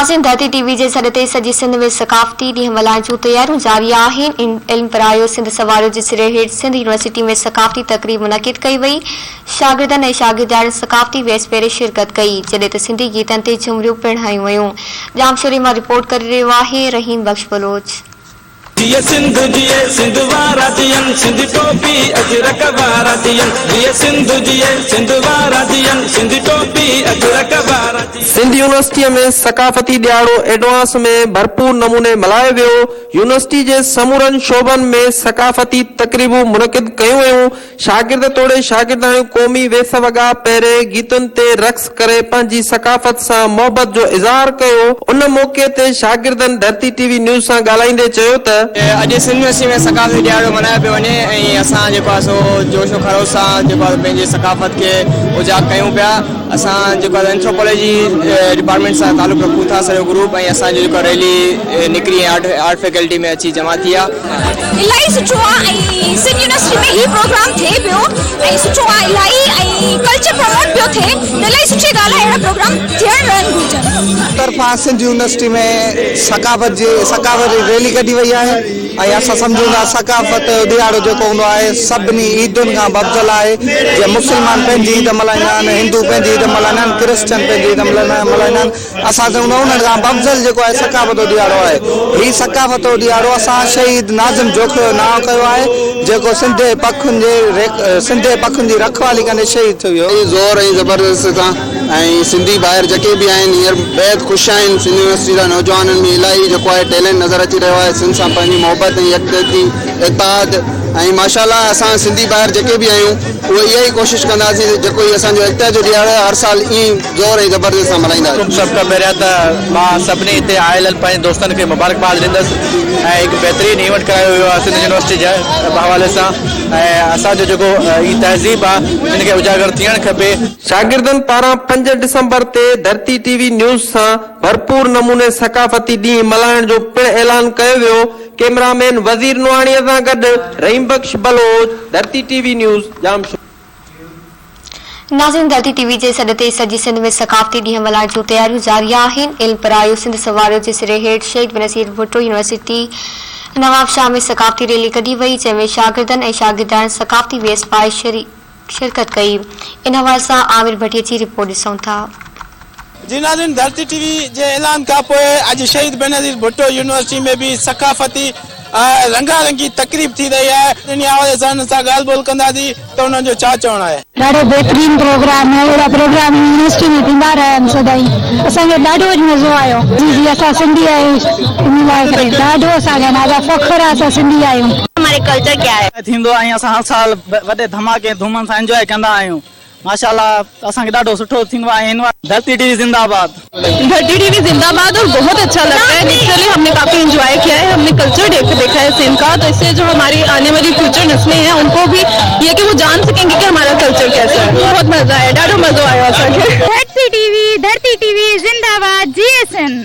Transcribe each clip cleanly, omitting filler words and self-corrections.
नाज़रीन, धरती टीवी जे सॾ ते सॼी सिंध में सकाफ़ती ॾींहं मल्हाइण जूं तयारियूं जारी आहिनि। इल्म परायो सिंध समारोह जे सिरे हेठि सिंध यूनिवर्सिटी में सकाफ़ती तक़रीब मुनक़िद कई वई। शागिर्दनि ऐं शागिर्दारनि सकाफ़ती वेसपे में शिरकत कई, जॾहिं त सिंधी गीतनि ते झुमरियूं पिणु हयूं वयूं। जामशोरी मां रिपोर्ट करे रहियो आहे रहीम बख्श बलोच। जिए सिंध जिए सिंध वारा जियन सिंध टोपी अजरक वारा जियन जिए सिंध जिए सिंध वारा जियन सिंध टोपी अजरक वारा। सिंध यूनिवर्सिटी में सकाफ़ती ॾियारो एडवांस में भरपूर नमूने मल्हायो वियो। यूनिवर्सिटी जे समूरनि शोबनि में सकाफ़ती तक़रीबूं मुनक़िद कयूं वयूं। शागिर्द तोड़े शागिर्दाणियूं क़ौमी वेस वॻा पहिरें गीतुनि ते रक़्स करे पंहिंजी सकाफ़त सां मोहबत जो इज़हार कयो। उन मौक़े ते शागिर्दनि धरती टीवी न्यूज़ सां ॻाल्हाईंदे चयो त अॼु सिंध यूनिवर्सिटी में सकाफ़ती ॾियारो मल्हायो पियो वञे ऐं असां जेको आहे सो जोशो खरोश सां जेको आहे पंहिंजी सकाफ़त खे उजागर कयूं पिया। असां जेको आहे एंथ्रोपोलॉजी डिपार्टमेंट सां तालुक़ु रखूं था सॼो ग्रुप, ऐं असांजो जेको रैली निकिरी आर्ट फैकल्टी में अची जमा थी आहे। इलाही सुठो आहे ऐं सिंध यूनिवर्सिटी में ही प्रोग्राम थिए पियो ऐं सुठो आहे इलाही, ऐं कल्चर प्रमोट पियो थिए त इलाही सुठी ॻाल्हि आहे। अहिड़ा प्रोग्राम थियण रहनि घुरिजनि। तरफ़ां सिंध यूनिवर्सिटी में सकाफ़त जी रैली कढी वई आहे ऐं असां सम्झूं था सकाफ़त ॾियारो जेको हूंदो आहे सभिनी ईदुनि खां बदिल आहे। जीअं मुस्लमान पंहिंजी ईद मल्हाईंदा आहिनि, हिंदू पंहिंजी ईद मल्हाईंदा आहिनि, क्रिश्चन पंहिंजी ईद मल्हाईंदा आहिनि। असां चऊं था उन्हनि खां बदिल जेको आहे सकाफ़त ॾियारो आहे। हीउ सकाफ़त ॾियारो असां शहीद नाज़िम जोख जो नालो कयो आहे, जेको सिंधे पखुनि जी रखवाली कंदे शहीद थी वियो। ज़ोर ऐं ज़बरदस्त सां ऐं सिंधी ॿाहिरि जेके बि आहिनि हींअर बेहद ख़ुशि आहिनि। सिंध यूनिवर्सिटी जा नौजवाननि में इलाही जेको आहे टैलेंट नज़र अची रहियो आहे। सिंध सां पंहिंजी मोहबत ऐं यकजहती इत्तेहाद ऐं माशाअल्लाह असां सिंधी ॿाहिरि जेके बि आहियूं उहे इहा ई कोशिशि कंदासीं जेको ई असांजो इत्तेहाद जो ॾियारो आहे हर साल ईअं ज़ोर ऐं ज़बरदस्त सां मल्हाईंदासीं। सभ खां पहिरियां त मां सभिनी हिते आयल पंहिंजे दोस्तनि खे मुबारकबाद ॾींदुसि ऐं हिकु बहितरीनु इवेंट करायो वियो आहे सिंध यूनिवर्सिटी जे हवाले सां, ऐं असांजो जेको ई तहज़ीब आहे हिनखे उजागर थियणु खपे। शागिर्दनि पारां 5 डिसंबर ते धरती टीवी न्यूज़ सां भरपूर नमूने सकाफ़ती ॾींहुं मल्हाइण जो पिणु ऐलान कयो वियो। कैमरामैन वज़ीर नुआणीअ सां गॾु रहीम बख्श बलोच, धरती टीवी न्यूज़ जामशोरी। नाज़रीन, धरती टीवी जे सॾ ते सॼी सिंध में सकाफ़ती ॾींहं मल्हाइण जूं तयारियूं जारी आहिनि। इल्म परायो सिंध समारोह जे सिरे हेठि शहीद बनसीर भुट्टो यूनिवर्सिटी नवाबशाह में सकाफ़ती रैली कढी वई, जंहिंमें शागिर्दनि ऐं शागिर्दारनि सकाफ़ती वेस पाए शिरकत कई। इन हवाले सां आमिर भटिया जी रिपोर्ट ॾिसूं था। जी नाज़रीन, धरती टीवी जे ऐलान खां पोइ अॼु शहीद बेनज़ीर भुट्टो यूनिवर्सिटी में भी सकाफ़ती रंगारंगी तकरीब थी रही है। इन हवाले सां ॻाल्हि ॿोल कंदासीं त उन्हनि जो छा चवणु आहे। ॾाढो बहितरीन प्रोग्राम है। अहिड़ा प्रोग्राम यूनिवर्सिटी में थींदा रहनि सदाईं। असांखे ॾाढो मज़ो आयो। जी असां सिंधी आहियूं, इन लाइ करे ॾाढो असांखे ॾाढा फ़ख्रु आहे असां सिंधी आहियूं। हमारे कल्चर क्या है थींदो आहे, असां हर साल वॾे धमाके धूमन सां एंजॉय कंदा आहियूं। माशाल्लाह असांखे ॾाढो सुठो थींदो आहे। धरती टीवी जिंदाबाद। धरती टीवी जिंदाबाद और बहुत अच्छा लगता है। लिटरली हमने काफी एंजॉय किया है। हमने कल्चर देखा है सिंध का, तो इससे जो हमारी आने वाली फ्यूचर नस्लें हैं उनको भी ये कि वो जान सकेंगे कि हमारा कल्चर कैसा है। बहुत मजा आया, ॾाढो मज़ो आयो असांखे। धरती टीवी जिंदाबाद। जीएसएन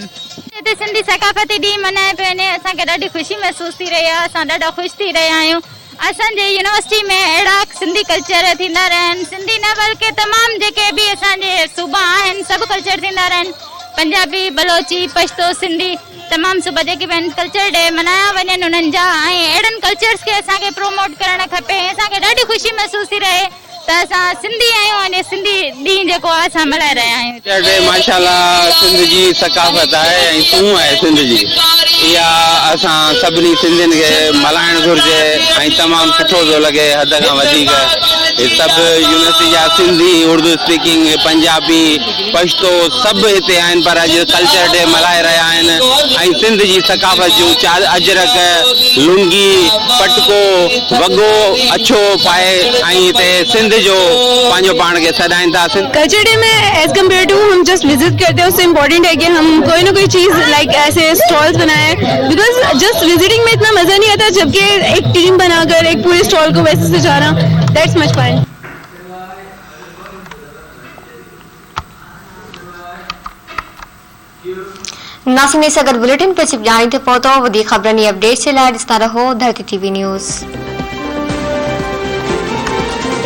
सिंधी सकाफ़ती ॾींहुं मल्हाए पियो वञे, असांखे ॾाढी ख़ुशी महसूस थी रही आहे। असां ॾाढा ख़ुशि थी रहिया आहियूं। असांजे यूनिवर्सिटी में अहिड़ा सिंधी कल्चर थींदा रहनि। सिंधी न बल्कि तमामु जेके बि असांजे सूबा आहिनि सभु कल्चर थींदा रहनि। पंजाबी, बलोची, पश्तो, सिंधी तमामु सूबा जेके बि आहिनि कल्चर डे मल्हाया वञनि उन्हनि जा, ऐं अहिड़नि कल्चर्स खे असांखे प्रोमोट करणु खपे। असांखे ॾाढी ख़ुशी महसूस थी रहे त असां सिंधी आहियूं ऐं सिंधी ॾींहुं जेको आहे असां मल्हाए रहिया आहियूं। माशाल्लाह सिंध जी सकाफ़त आहे ऐं सूंह आहे सिंध जी, इहा असां सभिनी सिंधियुनि खे मल्हाइणु घुरिजे ऐं तमामु सुठो थो लॻे हद खां वधीक। सभु यूनिवर्सिटी जा सिंधी, उर्दू स्पीकिंग, पंजाबी, पश्तो सभु हिते आहिनि, पर अॼु कल्चर डे मल्हाए रहिया आहिनि ऐं सिंध जी सकाफ़त जूं अजरक, लुंगी, पटको, वॻो अछो पाए ऐं हिते सिंध जो पांजो पाण के सदाइन था। कल्चर डे में एज कम्पेयर टू हम जस्ट विजिट करते हैं, उससे इम्पोर्टेंट है कि हम कोई ना कोई चीज़ लाइक ऐसे स्टॉल्स बनाए, बिकॉज जस्ट विजिटिंग में इतना मज़ा नहीं आता, जबकि एक टीम बनाकर एक पूरे स्टॉल को वैसे सजाना, दैट्स मच फन। नाज़रीन, बुलेटिन पे चिप जाने ते पहुतो वधी ख़बरनि अपडेट जे लाइ ॾिसंदा रहो धरती टीवी न्यूज़।